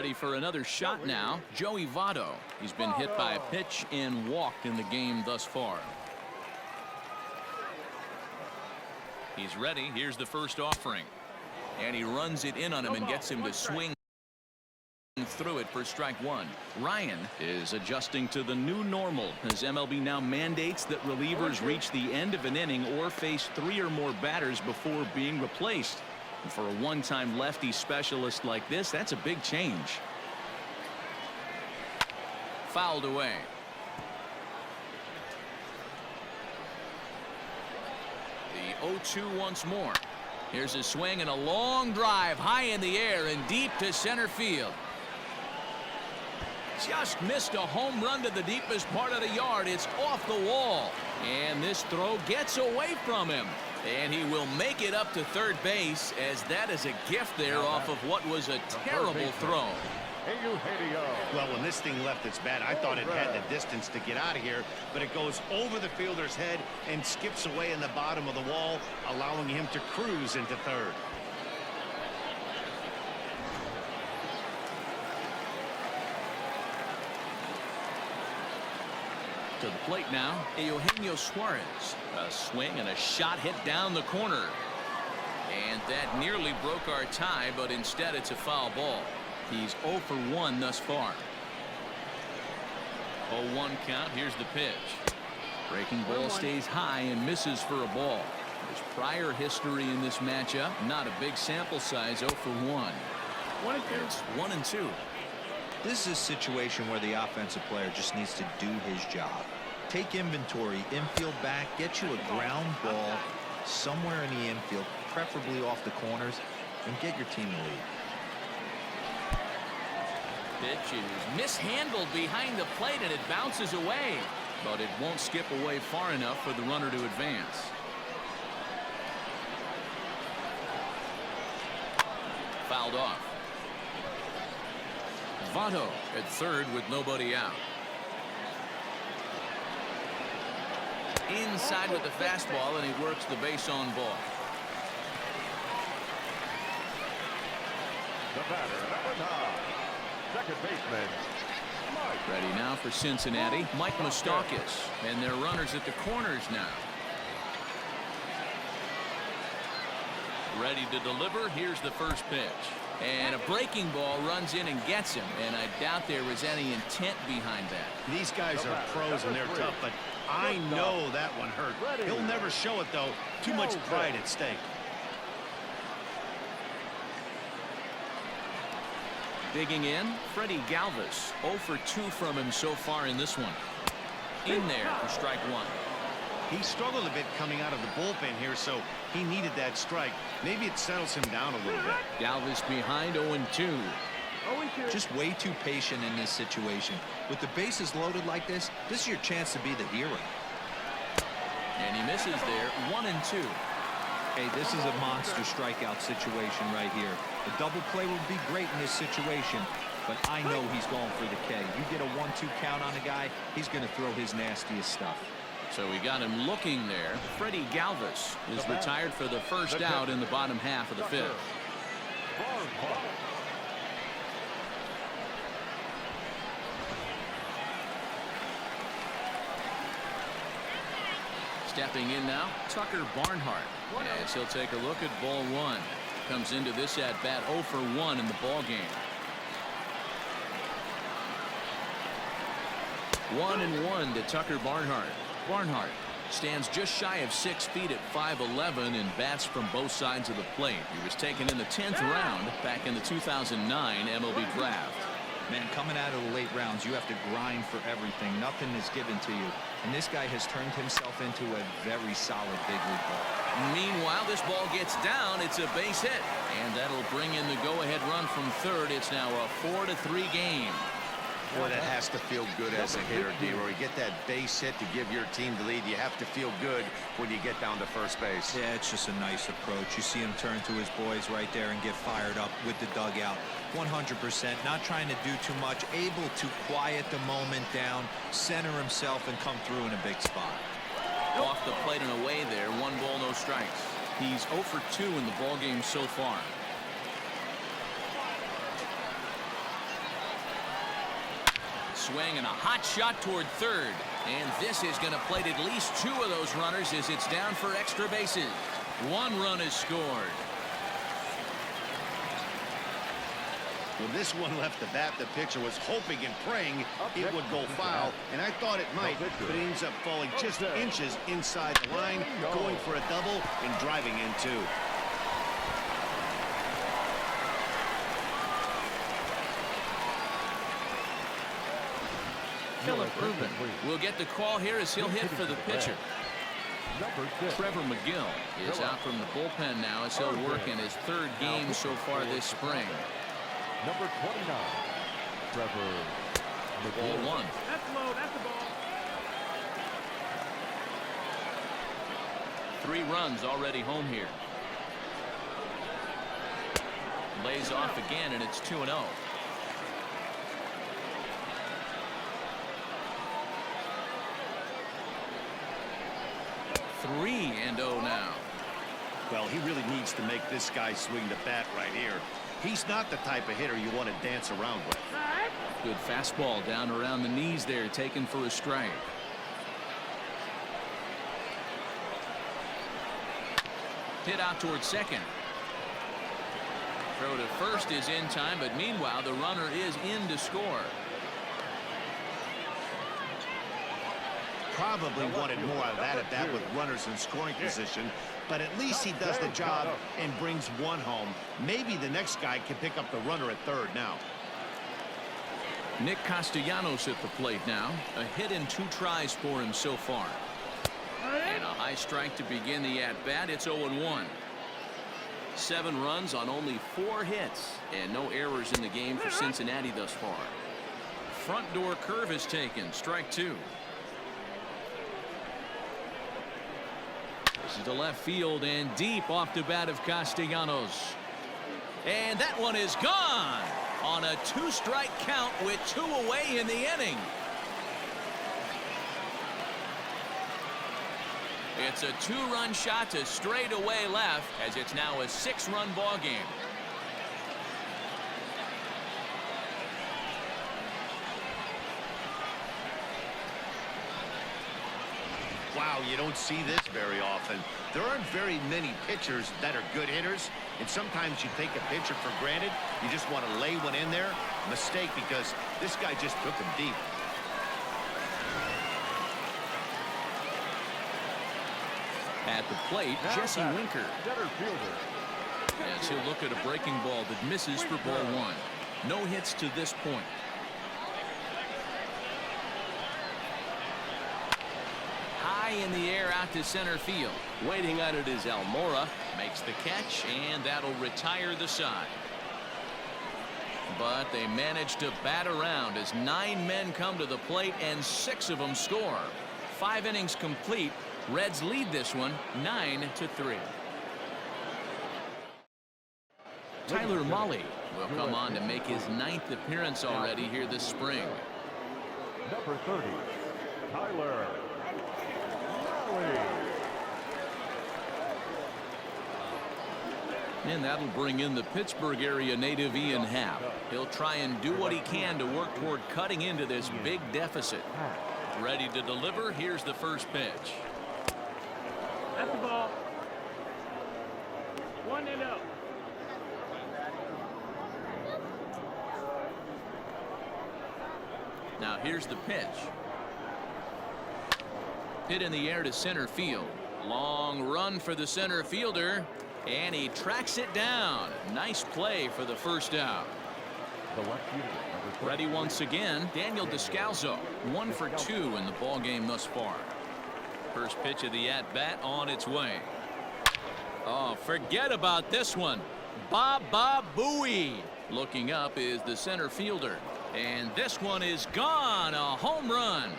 Ready for another shot now. Joey Votto. He's been hit by a pitch and walked in the game thus far. He's ready. Here's the first offering. And he runs it in on him and gets him to swing through it for strike one. Ryan is adjusting to the new normal as MLB now mandates that relievers reach the end of an inning or face 3 or more batters before being replaced. And for a one-time lefty specialist like this, that's a big change. Fouled away. The 0-2 once more. Here's a swing and a long drive high in the air and deep to center field. Just missed a home run to the deepest part of the yard. It's off the wall. And this throw gets away from him. And he will make it up to third base, as that is a gift there off of what was a terrible throw. Well, when this thing left its bat, I thought it had the distance to get out of here, but it goes over the fielder's head and skips away in the bottom of the wall, allowing him to cruise into third. To the plate now, Eugenio Suarez. A swing and a shot hit down the corner. And that nearly broke our tie, but instead it's a foul ball. He's 0 for 1 thus far. 0-1 count. Here's the pitch. Breaking ball stays high and misses for a ball. There's prior history in this matchup. Not a big sample size. 0 for 1. It's 1-2. This is a situation where the offensive player just needs to do his job. Take inventory, infield back, get you a ground ball somewhere in the infield, preferably off the corners, and get your team the lead. Pitch is mishandled behind the plate and it bounces away, but it won't skip away far enough for the runner to advance. Fouled off. Votto at third with nobody out. Inside with the fastball, and he works the base on ball. The batter, number 9, second baseman, Mike. Ready now for Cincinnati, Mike Moustakas, and their runners at the corners now. Ready to deliver. Here's the first pitch. And a breaking ball runs in and gets him, and I doubt there was any intent behind that. These guys are pros and they're tough, but I know that one hurt. He'll never show it, though. Too much pride at stake. Digging in, Freddie Galvis. 0 for 2 from him so far in this one. In there for strike one. He struggled a bit coming out of the bullpen here, so he needed that strike. Maybe it settles him down a little bit. Galvis behind 0-2. Just way too patient in this situation. With the bases loaded like this is your chance to be the hero. And he misses there. 1-2. Hey, this is a monster strikeout situation right here. A double play would be great in this situation, but I know he's going for the K. You get a 1-2 count on a guy, he's going to throw his nastiest stuff. So we got him looking there. Freddie Galvis is retired for the first out in the bottom half of the fifth. Stepping in now, Tucker Barnhart, as he'll take a look at ball one. Comes into this at bat 0 for 1 in the ball game. 1-1 to Tucker Barnhart. Barnhart stands just shy of 6 feet at 5'11" and bats from both sides of the plate. He was taken in the 10th round back in the 2009 MLB draft. Man, coming out of the late rounds, you have to grind for everything. Nothing is given to you. And this guy has turned himself into a very solid big league ball. Meanwhile, this ball gets down. It's a base hit. And that'll bring in the go-ahead run from third. It's now a 4-3 game. Boy, that has to feel good as a hitter, D-Roy. Get that base hit to give your team the lead. You have to feel good when you get down to first base. Yeah, it's just a nice approach. You see him turn to his boys right there and get fired up with the dugout. 100%, not trying to do too much, able to quiet the moment down, center himself, and come through in a big spot. Off the plate and away there. 1 ball, no strikes. He's 0 for 2 in the ball game so far. Swing and a hot shot toward third. And this is going to plate at least 2 of those runners as it's down for extra bases. 1 run is scored. When this one left the bat, the pitcher was hoping and praying it would go foul, and I thought it might, but it ends up falling just inches inside the line, going for a double and driving in 2. Phillip Urban will get the call here as he'll hit for the pitcher. Trevor McGill is out from the bullpen now as he'll work in his 3rd game so far this spring. Number 29, Trevor Ball 1. That's low. That's the ball. 3 runs already home here. Lays off again, and it's 2-0. Three and 0 now. Well, he really needs to make this guy swing the bat right here. He's not the type of hitter you want to dance around with. Good fastball down around the knees there, taken for a strike. Hit out towards second. Throw to first is in time, but meanwhile the runner is in to score. Probably wanted more out of that at bat with runners in scoring position, but at least he does the job and brings 1 home. Maybe the next guy can pick up the runner at third now. Nick Castellanos at the plate now. A hit in 2 tries for him so far. And a high strike to begin the at-bat. It's 0-1. 7 runs on only 4 hits, and no errors in the game for Cincinnati thus far. Front door curve is taken. Strike 2. This is to left field and deep off the bat of Castellanos. And that one is gone on a 2-strike count with 2 away in the inning. It's a 2-run shot to straightaway left as it's now a 6-run ball game. Wow, you don't see this very often. There aren't very many pitchers that are good hitters, and sometimes you take a pitcher for granted. You just want to lay one in there. Mistake, because this guy just took him deep. At the plate, Jesse Winker. center fielder. As he'll look at a breaking ball that misses for ball 1. No hits to this point. High in the air out to center field. Waiting on it is Almora. Makes the catch, and that'll retire the side. But they manage to bat around as 9 men come to the plate and 6 of them score. 5 innings complete. Reds lead this one 9-3. Tyler Mahle will come on to make his 9th appearance already here this spring. Number 30, Tyler Mahle. And that'll bring in the Pittsburgh area native Ian Happ. He'll try and do what he can to work toward cutting into this big deficit. Ready to deliver. Here's the first pitch. That's the ball. 1-0. Now here's the pitch. Hit in the air to center field. Long run for the center fielder, and he tracks it down. Nice play for the first out. The left fielder, number 20. Ready once again, Daniel Descalso. 1 for 2 in the ball game thus far. First pitch of the at-bat on its way. Oh, forget about this one. Baba Booey. Looking up is the center fielder. And this one is gone. A home run.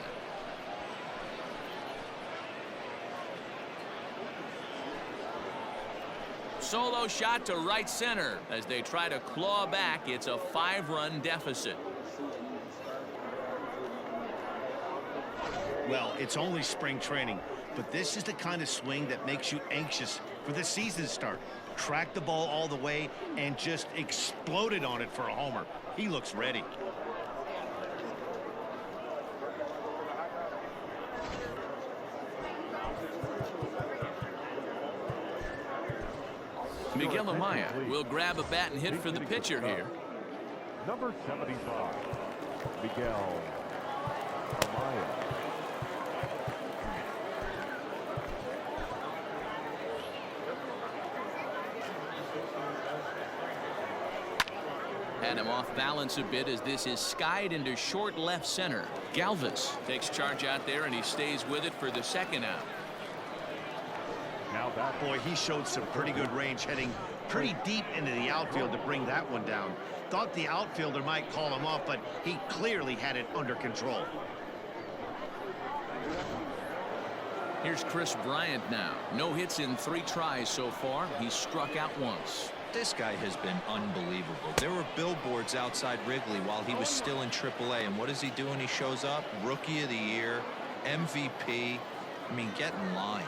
Solo shot to right center as they try to claw back. It's a 5-run deficit. Well, it's only spring training, but this is the kind of swing that makes you anxious for the season start. Track the ball all the way and just exploded on it for a homer. He looks ready. Miguel Amaya will grab a bat and hit for the pitcher here. Number 75, Miguel Amaya. Had him off balance a bit as this is skied into short left center. Galvis takes charge out there and he stays with it for the second out. Now that boy, he showed some pretty good range, heading pretty deep into the outfield to bring that one down. Thought the outfielder might call him off, but he clearly had it under control. Here's Chris Bryant now. No hits in 3 tries so far. He's struck out once. This guy has been unbelievable. There were billboards outside Wrigley while he was still in AAA, and what does he do when he shows up? Rookie of the Year, MVP. I mean, get in line.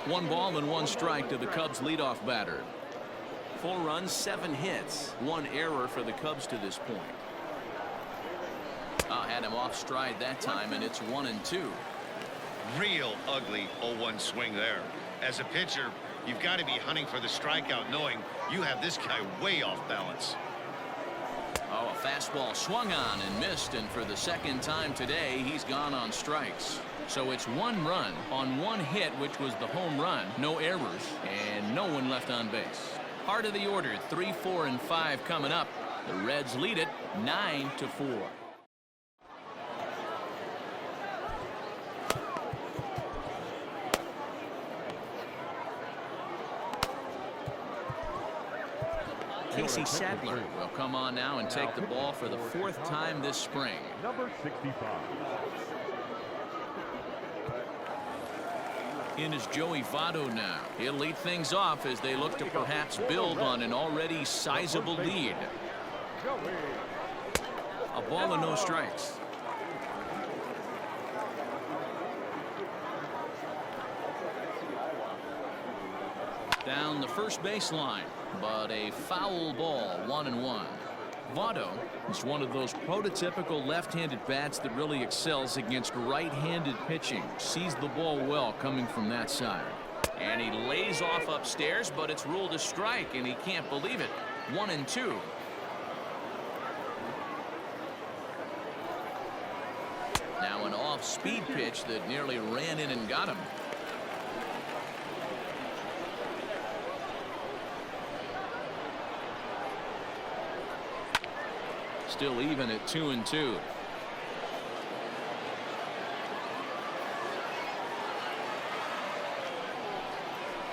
1 ball and 1 strike to the Cubs leadoff batter. 4 runs, 7 hits, 1 error for the Cubs to this point. Had him off stride that time, and it's 1-2. Real ugly 0-1 swing there. As a pitcher, you've got to be hunting for the strikeout, knowing you have this guy way off balance. Oh, a fastball swung on and missed, and for the second time today, he's gone on strikes. So it's 1 run on 1 hit, which was the home run. No errors, and no one left on base. Heart of the order, 3, 4, and 5 coming up. The Reds lead it 9-4. Casey Sadler will come on now and take the ball for the 4th time this spring. Number 65. In is Joey Votto now. He'll lead things off as they look to perhaps build on an already sizable lead. A ball and no strikes. Down the first baseline, but a foul ball, 1-1. Votto is one of those prototypical left-handed bats that really excels against right-handed pitching. Sees the ball well coming from that side. And he lays off upstairs, but it's ruled a strike, and he can't believe it. 1-2. Now an off-speed pitch that nearly ran in and got him. Still even at 2-2.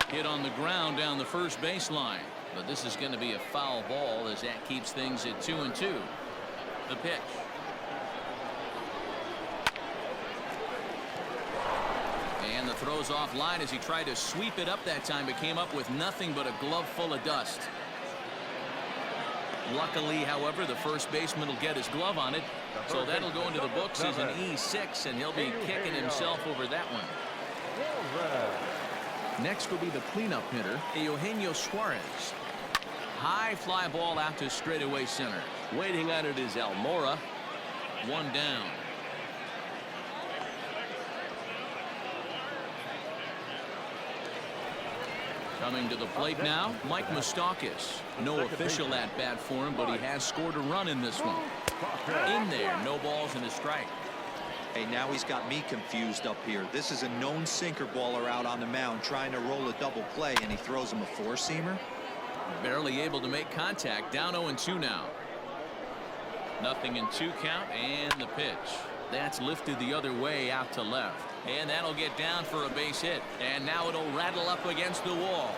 Hit on the ground down the first baseline, but this is going to be a foul ball as that keeps things at 2-2. The pitch. And the throw's off line as he tried to sweep it up that time, but came up with nothing but a glove full of dust. Luckily, however, the first baseman will get his glove on it, so that'll go into the books as an E6, and he'll be kicking himself over that one. Next will be the cleanup hitter, Eugenio Suarez. High fly ball out to straightaway center. Waiting on it is Almora. 1 down. Coming to the plate now, Mike Moustakas. No official at bat for him, but he has scored a run in this one. In there, no balls and a strike. Hey, now he's got me confused up here. This is a known sinker baller out on the mound trying to roll a double play, and he throws him a 4-seamer. Barely able to make contact. Down 0-2 now. Nothing in 2 count, and the pitch. That's lifted the other way out to left. And that'll get down for a base hit. And now it'll rattle up against the wall.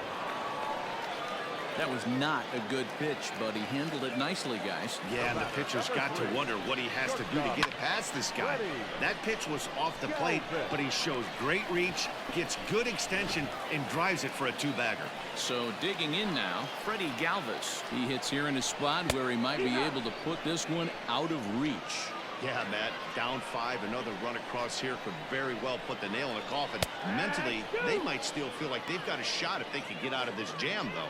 That was not a good pitch, but he handled it nicely, guys. Yeah, and the pitcher's got to wonder what he has to do to get it past this guy. That pitch was off the plate, but he shows great reach, gets good extension, and drives it for a 2-bagger. So digging in now, Freddie Galvis. He hits here in a spot where he might be able to put this one out of reach. Yeah, Matt, down 5, another run across here could very well put the nail in the coffin. Mentally, they might still feel like they've got a shot if they could get out of this jam, though.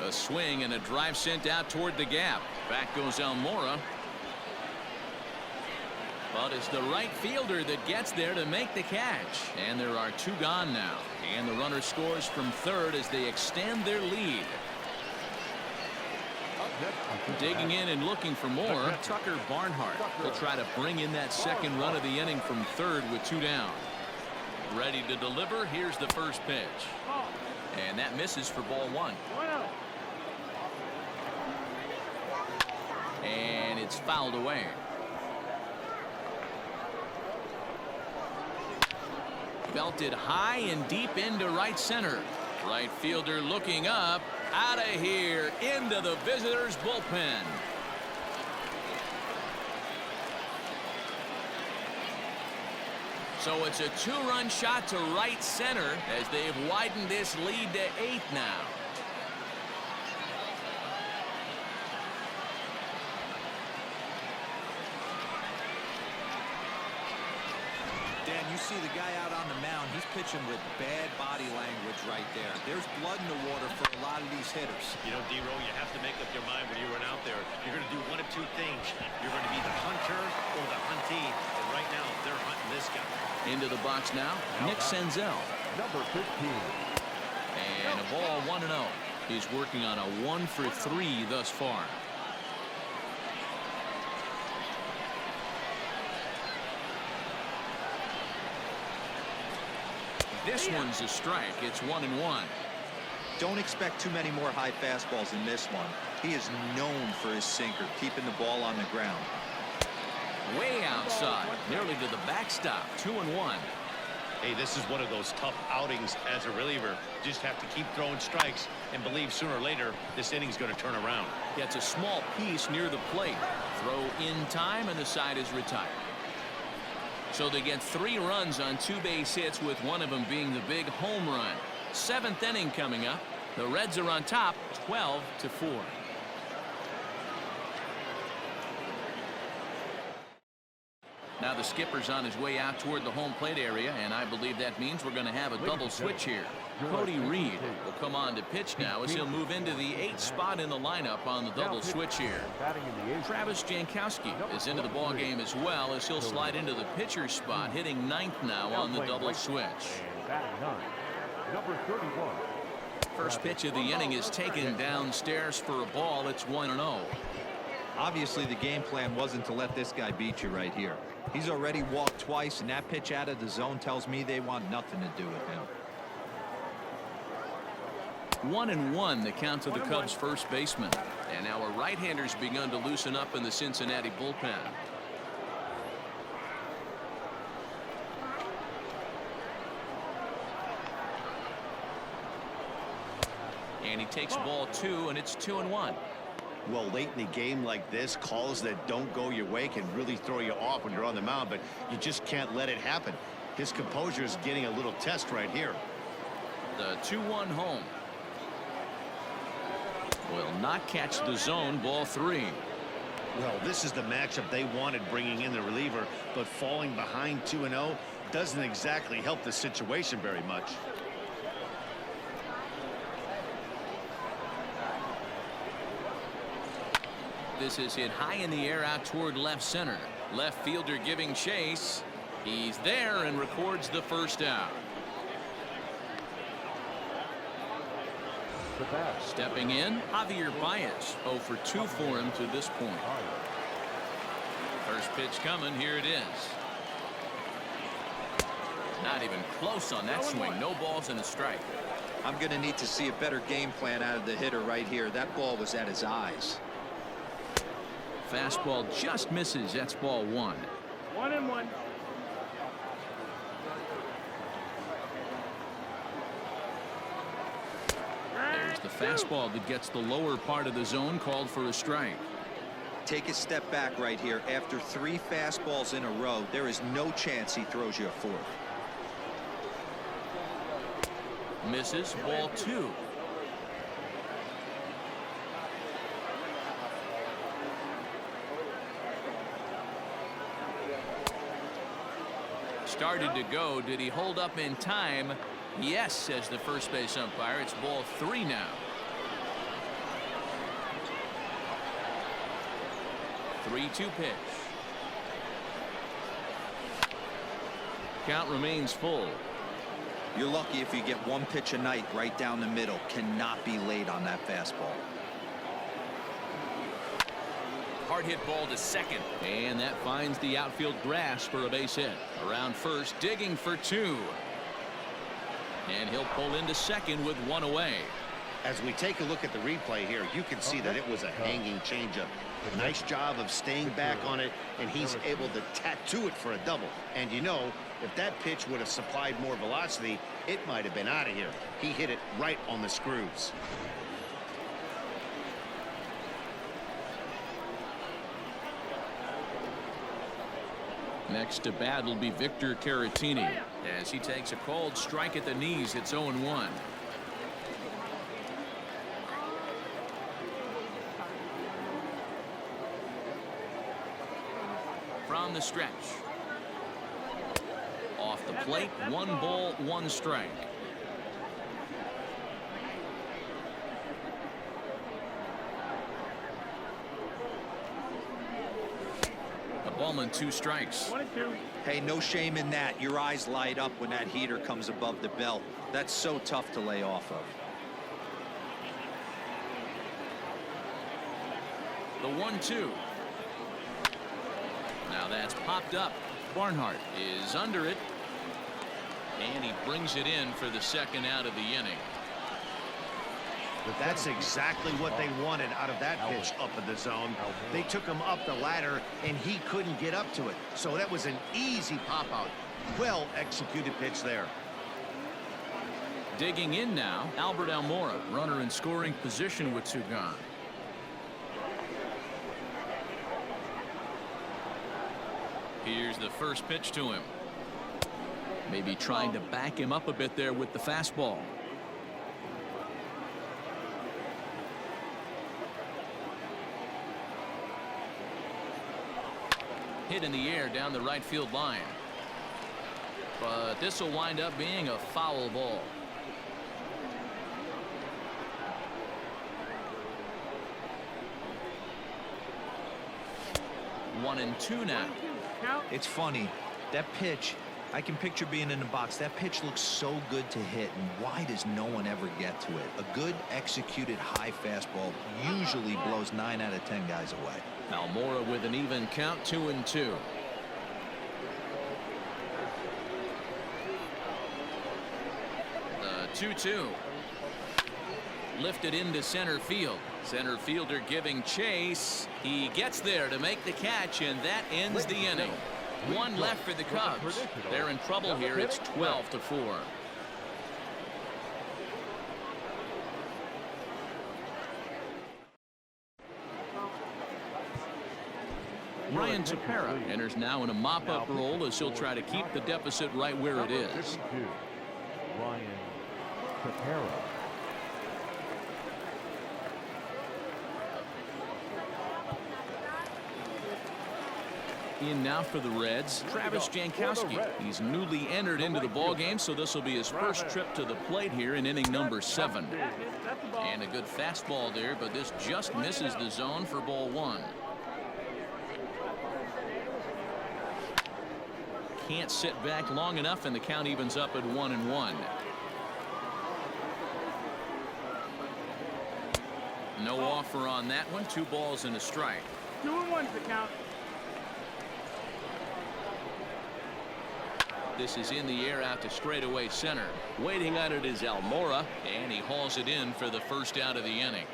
A swing and a drive sent out toward the gap. Back goes Almora. But it's the right fielder that gets there to make the catch. And there are 2 gone now. And the runner scores from third as they extend their lead. Digging in and looking for more, Tucker Barnhart will try to bring in that second run of the inning from third with 2 down. Ready to deliver. Here's the first pitch. And that misses for ball 1. And it's fouled away. Belted high and deep into right center. Right fielder looking up. Out of here into the visitors' bullpen. So it's a 2-run shot to right center as they've widened this lead to 8 now. Dan, you see the guy out on the mound. He's pitching with bad body language right there. There's blood in the water for a lot of these hitters. You know, D-Row, you have to make up your mind when you run out there. You're going to do one of 2 things. You're going to be the hunter or the huntee. And right now, they're hunting this guy. Into the box now, Nick Senzel. Number 15. And a ball 1-0. He's working on a 1 for 3 thus far. This one's a strike. It's 1-1. Don't expect too many more high fastballs in this one. He is known for his sinker, keeping the ball on the ground. Way outside, nearly to the backstop. 2-1. Hey, this is one of those tough outings as a reliever. Just have to keep throwing strikes and believe sooner or later this inning's going to turn around. Gets a small piece near the plate. Throw in time and the side is retired. So they get 3 runs on 2 base hits, with one of them being the big home run. 7th inning coming up. The Reds are on top 12-4. Now the skipper's on his way out toward the home plate area, and I believe that means we're going to have a double switch here. Cody Reed will come on to pitch now as he'll move into the 8th spot in the lineup on the double switch here. Travis Jankowski is into the ball game as well as he'll slide into the pitcher's spot, hitting 9th now on the double switch. Number 31. First pitch of the inning is taken downstairs for a ball. It's 1-0. Obviously, the game plan wasn't to let this guy beat you right here. He's already walked twice, and that pitch out of the zone tells me they want nothing to do with him. 1-1 the count to the Cubs first baseman. And now a right-hander's begun to loosen up in the Cincinnati bullpen. And he takes ball 2, and it's 2-1. Well, late in a game like this, calls that don't go your way can really throw you off when you're on the mound, but you just can't let it happen. His composure is getting a little test right here. The 2-1 home. Will not catch the zone. Ball 3. Well, this is the matchup they wanted, bringing in the reliever, but falling behind 2-0 doesn't exactly help the situation very much. This is hit high in the air out toward left center. Left fielder giving chase. He's there and records the first out. Stepping in, Javier Baez. 0 for 2 for him to this point. First pitch coming. Here it is. Not even close on that swing. No balls and a strike. I'm going to need to see a better game plan out of the hitter right here. That ball was at his eyes. Fastball just misses. That's ball 1. 1-1. There's the fastball that gets the lower part of the zone, called for a strike. Take a step back right here. After 3 fastballs in a row, there is no chance he throws you a 4th. Misses. Ball 2. Started to go. Did he hold up in time? Yes, says the first base umpire. It's ball 3 now. 3-2 pitch. Count remains full. You're lucky if you get one pitch a night right down the middle. Cannot be late on that fastball. Hard hit ball to second, and that finds the outfield grass for a base hit. Around first, digging for two, and he'll pull into second with one away. As we take a look at the replay here, you can see that it was a hanging changeup. Nice job of staying back on it, and he's able to tattoo it for a double. And you know, if that pitch would have supplied more velocity, it might have been out of here. He hit it right on the screws. Next to bat will be Victor Caratini as he takes a called strike at the knees. It's 0-1. From the stretch. Off the plate, 1 ball, 1 strike. A ball and 2 strikes. 1-2. Hey, no shame in that. Your eyes light up when that heater comes above the belt. That's so tough to lay off of. The 1-2. Now that's popped up. Barnhart is under it, and he brings it in for the second out of the inning. That's exactly what they wanted out of that pitch up in the zone. They took him up the ladder, and he couldn't get up to it. So that was an easy pop-out. Well executed pitch there. Digging in now, Albert Almora, runner in scoring position with 2 gone. Here's the first pitch to him. Maybe trying to back him up a bit there with the fastball. Hit in the air down the right field line. But this will wind up being a foul ball. One and two now. It's funny. That pitch, I can picture being in the box. That pitch looks so good to hit, and why does no one ever get to it? A good executed high fastball usually blows 9 out of 10 guys away. Almora with an even count, 2-2. The 2-2. Lifted into center field. Center fielder giving chase. He gets there to make the catch, and that ends the inning. 1 left for the Cubs. They're in trouble here. It's 12-4. Ryan Tepera enters now in a mop-up role as he'll try to keep the deficit right where it is. Ryan Tepera. In now for the Reds, Travis Jankowski. He's newly entered into the ballgame, so this will be his first trip to the plate here in inning number 7. And a good fastball there, but this just misses the zone for ball 1. Can't sit back long enough, and the count evens up at 1-1. No offer on that one. 2 balls and a strike. 2-1's the count. This is in the air out to straightaway center. Waiting on it is Almora, and he hauls it in for the first out of the inning.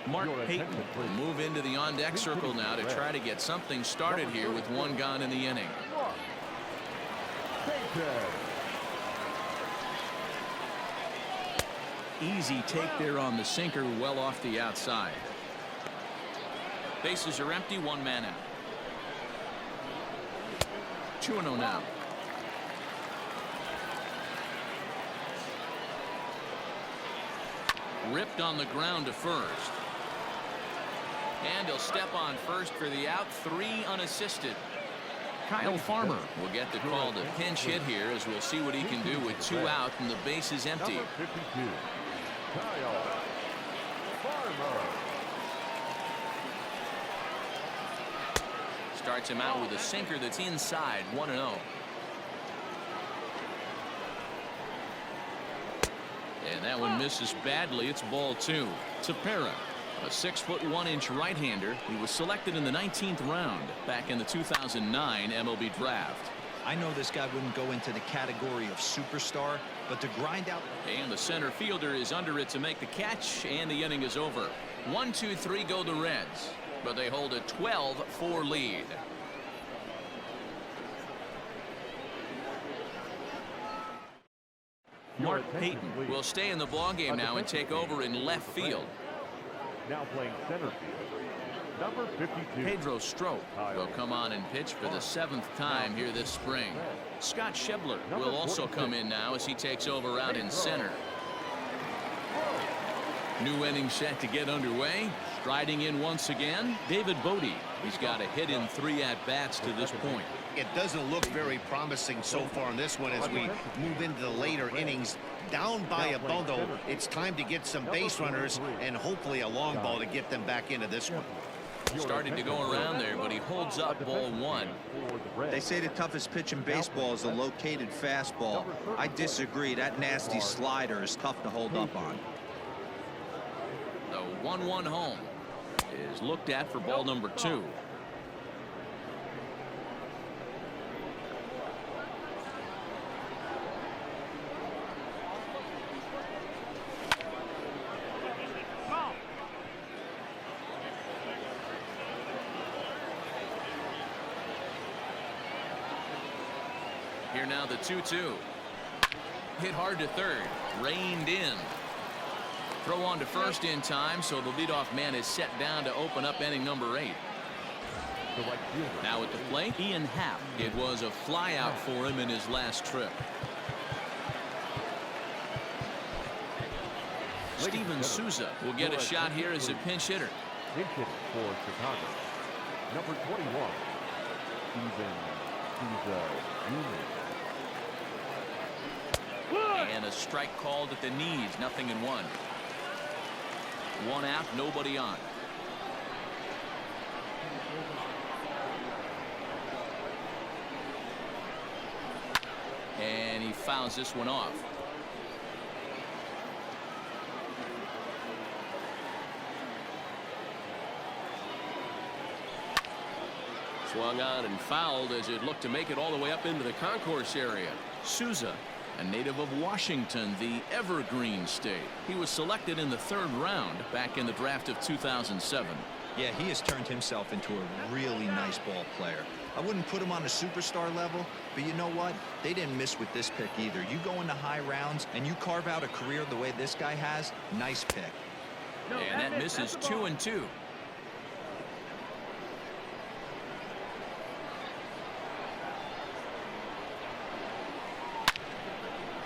Mark Payton will move into the on-deck circle now to try to get something started here with 1 gone in the inning. Easy take there on the sinker, well off the outside. Bases are empty, 1 man out. 2-0 now. Ripped on the ground to first. And he'll step on first for the out. 3 unassisted. Kyle Farmer will get the call to pinch hit here, as we'll see what he can do with 2 out and the base is empty. Number 52, Kyle Farmer. starts him out with a sinker that's inside 1-0. And that one misses badly. It's ball 2. Tepera, a 6'1" right-hander. He was selected in the 19th round back in the 2009 MLB draft. I know this guy wouldn't go into the category of superstar, but to grind out. And the center fielder is under it to make the catch, and the inning is over. 1-2-3 go the Reds, but they hold a 12-4 lead. Mark Payton will stay in the ballgame now and take over in left field. Now playing center field, number 52. Pedro Strop will come on and pitch for the 7th time here this spring. Scott Schebler will also come in now as he takes over out in center. New inning set to get underway. Striding in once again, David Bodie. He's got a hit in 3 at-bats to this point. It doesn't look very promising so far in this one as we move into the later innings. Down by a bundle, it's time to get some base runners and hopefully a long ball to get them back into this one. Starting to go around there, but he holds up ball 1. They say the toughest pitch in baseball is a located fastball. I disagree. That nasty slider is tough to hold up on. The 1-1 home is looked at for ball number 2. Here now the 2-2. Hit hard to third. Reined in. Throw on to first in time, so the leadoff man is set down to open up inning number 8. Now at the plate, Ian Happ. It was a flyout for him in his last trip. Steven Souza will get a shot here as a pinch hitter. Pinch hitter for Chicago, number 21, Steven Souza Jr. And a strike called at the knees. 0-1. 1 out, nobody on. And he fouls this one off. Swung on and fouled as it looked to make it all the way up into the concourse area. Souza, a native of Washington, the Evergreen State. He was selected in the 3rd round back in the draft of 2007. Yeah, he has turned himself into a really nice ball player. I wouldn't put him on a superstar level, but you know what? They didn't miss with this pick either. You go into high rounds and you carve out a career the way this guy has. Nice pick. And that misses 2-2.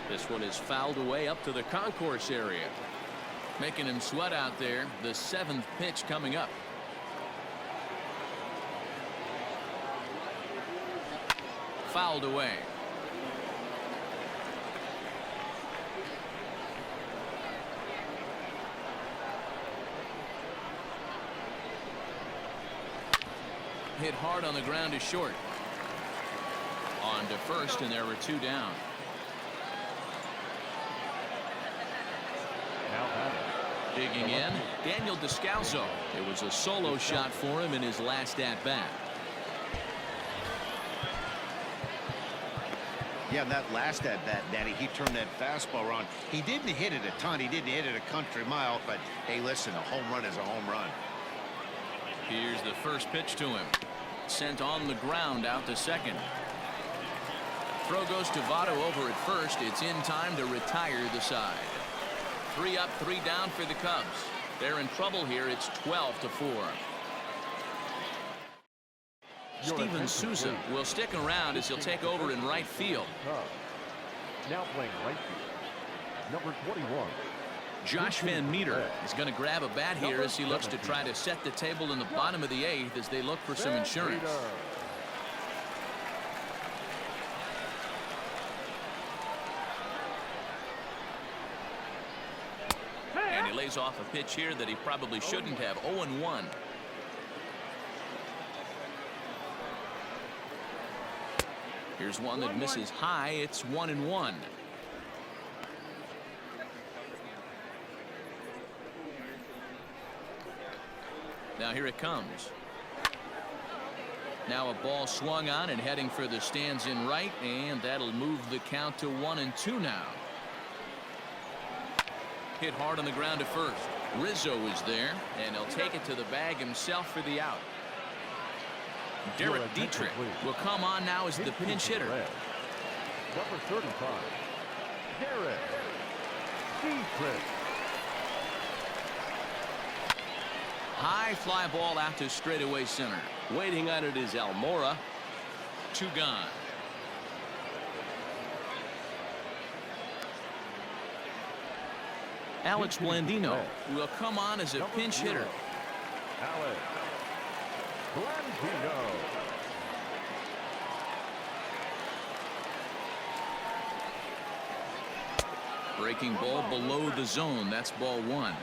This one is fouled away up to the concourse area. Making him sweat out there. The 7th pitch coming up. Fouled away. Hit hard on the ground to short. On to first, and there were 2 down. Digging in, Daniel Descalso. It was a solo shot for him in his last at-bat. Yeah, that last at-bat, Danny, he turned that fastball around. He didn't hit it a ton. He didn't hit it a country mile, but hey, listen, a home run is a home run. Here's the first pitch to him. Sent on the ground out to second. Throw goes to Votto over at first. It's in time to retire the side. 3 up, 3 down for the Cubs. They're in trouble here. It's 12-4. Steven Souza will stick around as he'll take over in right field. Now playing right field, number 21. Josh Van Meter is going to grab a bat here as he looks to try to set the table in the bottom of the 8th as they look for some insurance. And he lays off a pitch here that he probably shouldn't have. 0-1. Here's one that misses high. It's 1-1. Now here it comes. Now a ball swung on and heading for the stands in right, and that'll move the count to 1-2 now. Hit hard on the ground to first. Rizzo is there, and he'll take it to the bag himself for the out. Derek Dietrich will come on now as the pinch hitter. Number 35, Derek Dietrich. High fly ball out to straightaway center. Waiting on it is Almora. 2 gone. Alex Blandino will come on as a pinch hitter. Alex Blandino. Breaking ball below the zone. That's ball 1.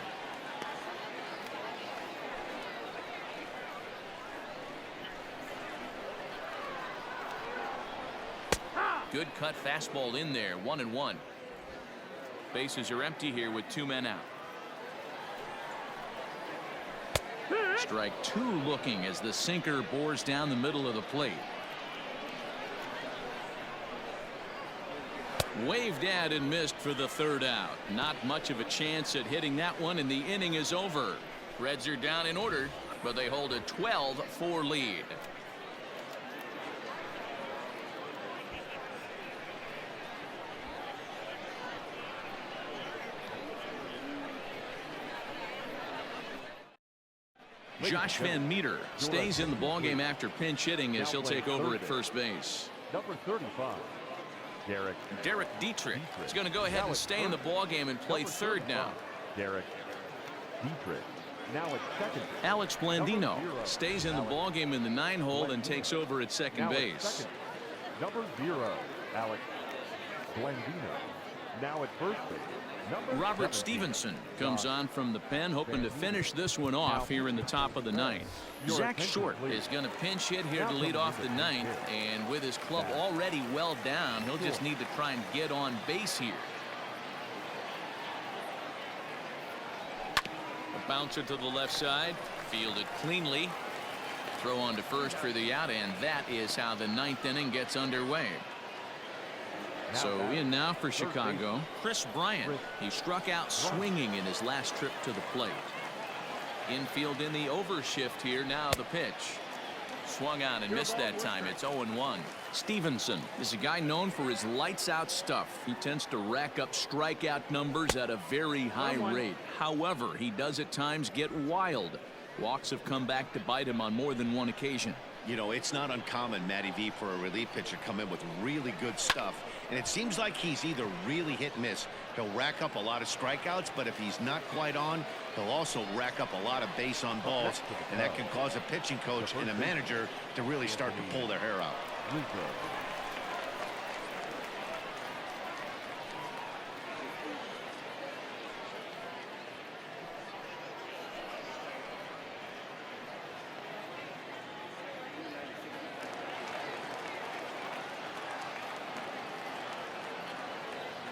Good cut fastball in there. 1-1. Bases are empty here with 2 men out. Strike 2 looking as the sinker bores down the middle of the plate. Waved at and missed for the 3rd out. Not much of a chance at hitting that one, and the inning is over. Reds are down in order, but they hold a 12-4 lead. Josh Van Meter stays in the ballgame after pinch hitting as he'll take over at first base. Number 35, Derek Dietrich is going to go ahead and stay in the ballgame and play third now. Derek Dietrich. Now at second. Alex Blandino stays in the ballgame in the 9-hole and takes over at second base. Number 0, Alex Blandino. Now at first base. Robert Stevenson comes on from the pen, hoping to finish this one off here in the top of the 9th. Zach Short is going to pinch hit here to lead off the 9th, and with his club already well down, he'll just need to try and get on base here. A bouncer to the left side, fielded cleanly. Throw on to first for the out, and that is how the 9th inning gets underway. So in now for Chicago, Chris Bryant. He struck out swinging in his last trip to the plate. Infield in the overshift here. Now the pitch. Swung on and missed that time. It's 0-1. Stevenson is a guy known for his lights out stuff. He tends to rack up strikeout numbers at a very high rate. However, he does at times get wild. Walks have come back to bite him on more than one occasion. You know, it's not uncommon, Matty V, for a relief pitcher to come in with really good stuff. And it seems like he's either really hit and miss. He'll rack up a lot of strikeouts, but if he's not quite on, he'll also rack up a lot of base on balls. And that can cause a pitching coach and a manager to really start to pull their hair out.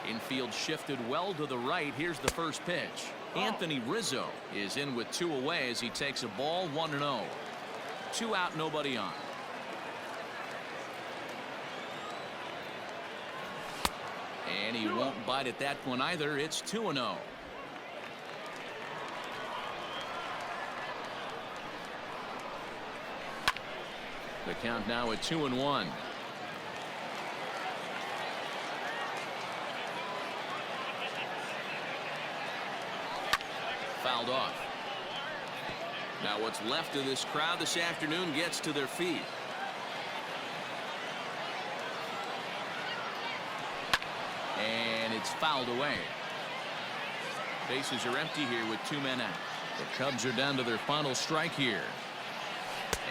Infield shifted well to the right. Here's the first pitch. Anthony Rizzo is in with 2 away as he takes a ball. 1-0. 2 out, nobody on. And he won't bite at that one either. It's 2-0. The count now at 2-1. Fouled off. Now what's left of this crowd this afternoon gets to their feet. And it's fouled away. Bases are empty here with 2 men out. The Cubs are down to their final strike here.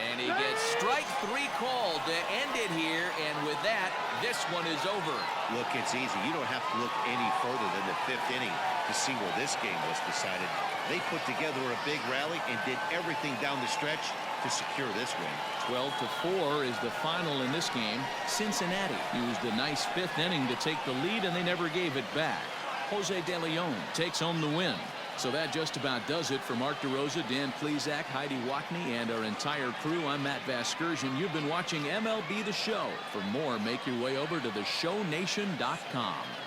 And he gets strike 3 called to end it here, and with that, this one is over. Look, it's easy. You don't have to look any further than the 5th inning to see where this game was decided. They put together a big rally and did everything down the stretch to secure this win. 12-4 is the final in this game. Cincinnati used a nice fifth inning to take the lead, and they never gave it back. Jose De Leon takes home the win. So that just about does it for Mark DeRosa, Dan Plesac, Heidi Watney, and our entire crew. I'm Matt Vasgersian. You've been watching MLB The Show. For more, make your way over to theshownation.com.